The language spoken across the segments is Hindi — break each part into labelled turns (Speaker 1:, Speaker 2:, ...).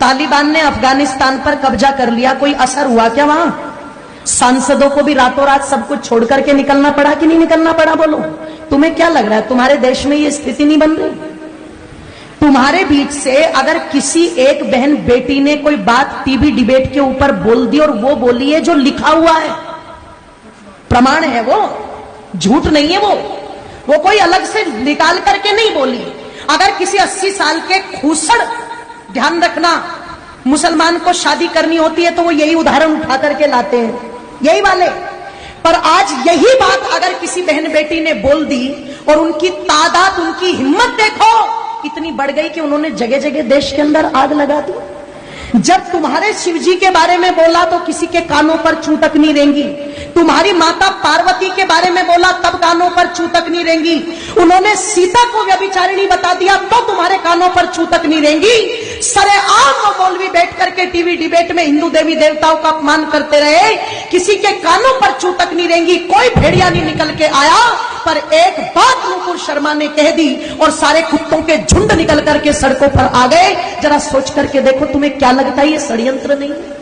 Speaker 1: तालिबान ने अफगानिस्तान पर कब्जा कर लिया, कोई असर हुआ क्या वहां? सांसदों को भी रातों रात सब कुछ छोड़ करके निकलना पड़ा कि नहीं निकलना पड़ा? बोलो, तुम्हें क्या लग रहा है तुम्हारे देश में ये स्थिति नहीं बन रही? तुम्हारे बीच से अगर किसी एक बहन बेटी ने कोई बात टीवी डिबेट के ऊपर बोल दी और वो बोली है जो लिखा हुआ है, प्रमाण है, वो झूठ नहीं है, वो कोई अलग से निकाल करके नहीं बोली। अगर किसी 80 साल के खूसड़, ध्यान रखना, मुसलमान को शादी करनी होती है तो वो यही उदाहरण उठा करके लाते हैं, यही वाले। पर आज यही बात अगर किसी बहन बेटी ने बोल दी और उनकी तादाद, उनकी हिम्मत देखो इतनी बढ़ गई कि उन्होंने जगह जगह देश के अंदर आग लगा दी। जब तुम्हारे शिव जी के बारे में बोला तो किसी के कानों पर चूं तक नहीं रेंगी। तुम्हारी माता पार्वती के बारे में बोला तब कानों पर चूं तक नहीं रेंगी। उन्होंने सीता को व्यभिचारिणी बता दिया तो तुम्हारे कानों पर चूं तक नहीं रेंगी। सरेआम वो मौलवी बैठ करके टीवी डिबेट में हिंदू देवी देवताओं का अपमान करते रहे, किसी के कानों पर चूं तक नहीं रेंगी। कोई भेड़िया नहीं निकल के आया, पर एक बात नुपुर शर्मा ने कह दी और सारे कुत्तों के झुंड निकल करके सड़कों पर आ गए। जरा सोच करके देखो, तुम्हें क्या लगता है ये षड्यंत्र नहीं है?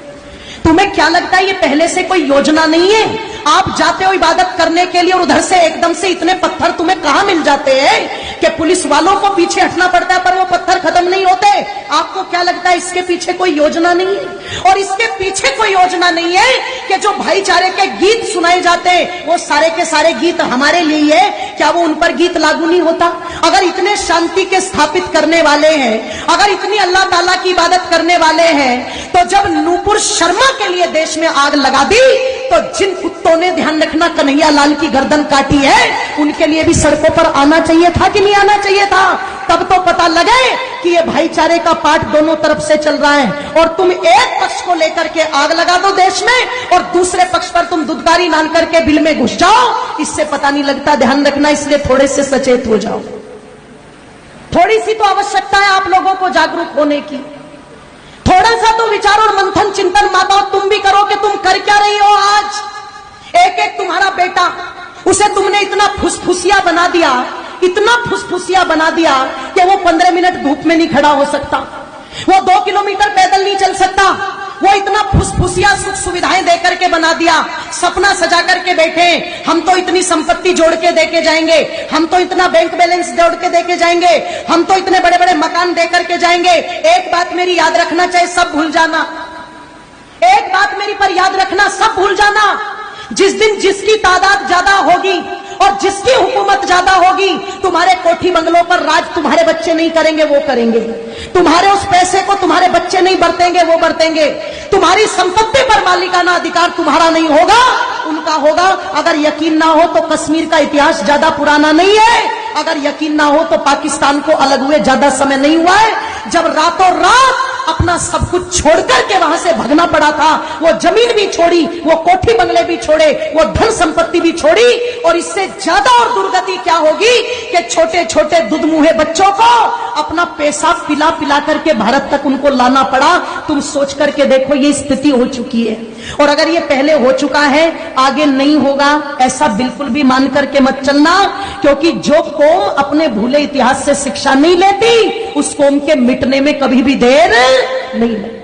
Speaker 1: तुम्हें क्या लगता है ये पहले से कोई योजना नहीं है? आप जाते हो इबादत करने के लिए और उधर से एकदम से इतने पत्थर तुम्हें कहां मिल जाते हैं कि पुलिस वालों को पीछे हटना पड़ता है, पर वो पत्थर खत्म नहीं होते। आपको क्या लगता है इसके पीछे कोई योजना नहीं है? और इसके पीछे कोई योजना नहीं है कि जो भाईचारे के गीत सुनाए जाते हैं वो सारे के सारे गीत हमारे लिए है, क्या वो उन पर गीत लागू नहीं होता? अगर इतने शांति के स्थापित करने वाले हैं, अगर इतनी अल्लाह ताला की इबादत करने वाले हैं, तो जब नुपुर शर्मा के लिए देश में आग लगा दी तो जिन कुत्तों ने, ध्यान रखना, कन्हैया लाल की गर्दन काटी है, उनके लिए भी सड़कों पर आना चाहिए था कि नहीं आना चाहिए था? तब तो पता लगे कि ये भाईचारे का पाठ दोनों तरफ से चल रहा है। और तुम एक पक्ष को लेकर के आग लगा दो देश में और दूसरे पक्ष पर तुम दुदकारी मान करके बिल में घुस जाओ, इससे पता नहीं लगता। ध्यान रखना, इसलिए थोड़े से सचेत हो जाओ। थोड़ी सी तो आवश्यकता है आप लोगों को जागरूक होने की। थोड़ा सा तो विचार और मंथन, चिंतन माता तुम भी करो कि तुम कर क्या रही हो आज। एक एक तुम्हारा बेटा, उसे तुमने इतना फुसफुसिया बना दिया, इतना फुसफुसिया बना दिया कि वो 15 मिनट धूप में नहीं खड़ा हो सकता, वो 2 किलोमीटर पैदल नहीं चल सकता। वो इतना फुसफुसिया सुख सुविधाएं देकर के बना दिया, सपना सजा करके बैठे, हम तो इतनी संपत्ति जोड़ के देके जाएंगे, हम तो इतना बैंक बैलेंस जोड़ के देके जाएंगे, हम तो इतने बड़े बड़े मकान दे करके जाएंगे। एक बात मेरी याद रखना चाहिए, सब भूल जाना। एक बात मेरी पर याद रखना, सब भूल जाना। जिस दिन जिसकी तादाद ज्यादा होगी और जिसकी हुकूमत ज्यादा होगी, तुम्हारे कोठी बंगलों पर राज तुम्हारे बच्चे नहीं करेंगे, वो करेंगे। तुम्हारे उस पैसे को तुम्हारे बच्चे नहीं बरतेंगे, वो बरतेंगे। तुम्हारी संपत्ति पर मालिकाना अधिकार तुम्हारा नहीं होगा, उनका होगा। अगर यकीन ना हो तो कश्मीर का इतिहास ज्यादा पुराना नहीं है, अगर यकीन ना हो तो पाकिस्तान को अलग हुए ज्यादा समय नहीं हुआ है, जब रातों रात अपना सब कुछ छोड़ करके वहां से भगना पड़ा था। वो जमीन भी छोड़ी, वो कोठी बंगले भी छोड़े, वो धन संपत्ति भी छोड़ी। और इससे ज्यादा और दुर्गति क्या होगी कि छोटे छोटे दुधमुहे बच्चों को अपना पेशाब पिला पिला करके भारत तक उनको लाना पड़ा। तुम सोच करके देखो, ये स्थिति हो चुकी है। और अगर ये पहले हो चुका है, आगे नहीं होगा, ऐसा बिल्कुल भी मान करके मत चलना। क्योंकि जो कौम अपने भूले इतिहास से शिक्षा नहीं लेती, उस कौम के मिटने में कभी भी देर नहीं लगती।